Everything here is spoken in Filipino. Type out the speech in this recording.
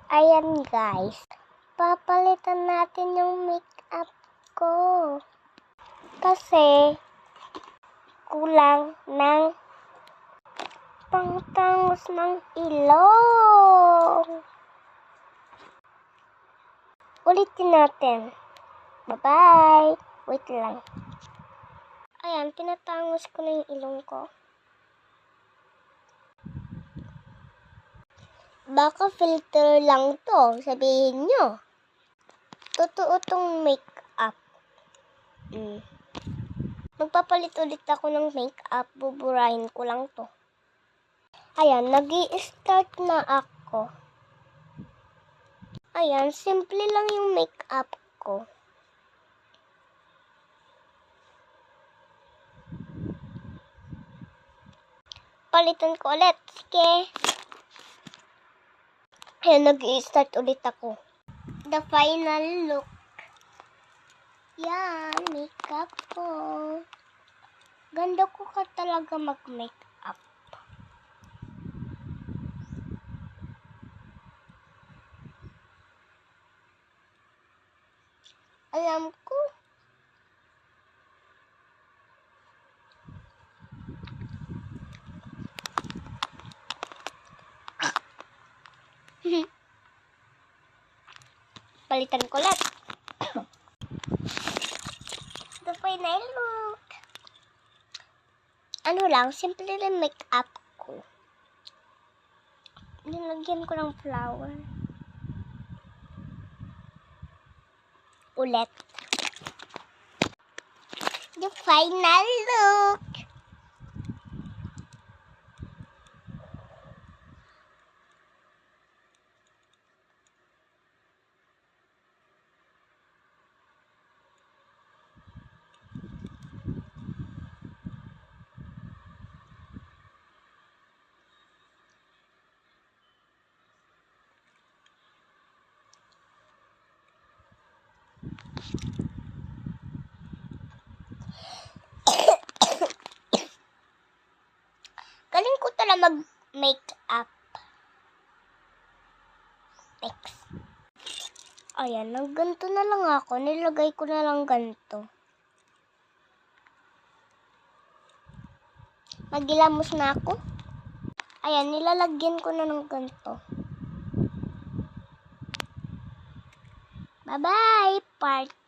Ayan guys, papalitan natin yung makeup ko. Kasi kulang ng pangtangos ng ilong. Ulitin natin. Bye-bye. Wait lang. Ayan, tinatangos ko na yung ilong ko. Baka filter lang to, sabihin nyo. Totoo tong makeup. Magpapalit ulit ako ng makeup, buburahin ko lang to. Ayan, nag-i-start na ako. Ayan, simple lang yung makeup ko. Palitan ko ulit. Sige. Ayan, nag-i-start ulit ako. The final look. Yan, makeup ko. Ganda ko ka talaga mag-makeup. Alam ko. Palitan ko ulit. The final look. Ano lang, simple lang makeup ko. Nilagyan ko ng flower. Ulit. The final look. Galing ko talaga mag-makeup. Next. Ayan, ganito na lang ako. Nilagay ko na lang ganito. Magilamos na ako. Ayan, nilalagyan ko na ng ganito. Bye-bye, part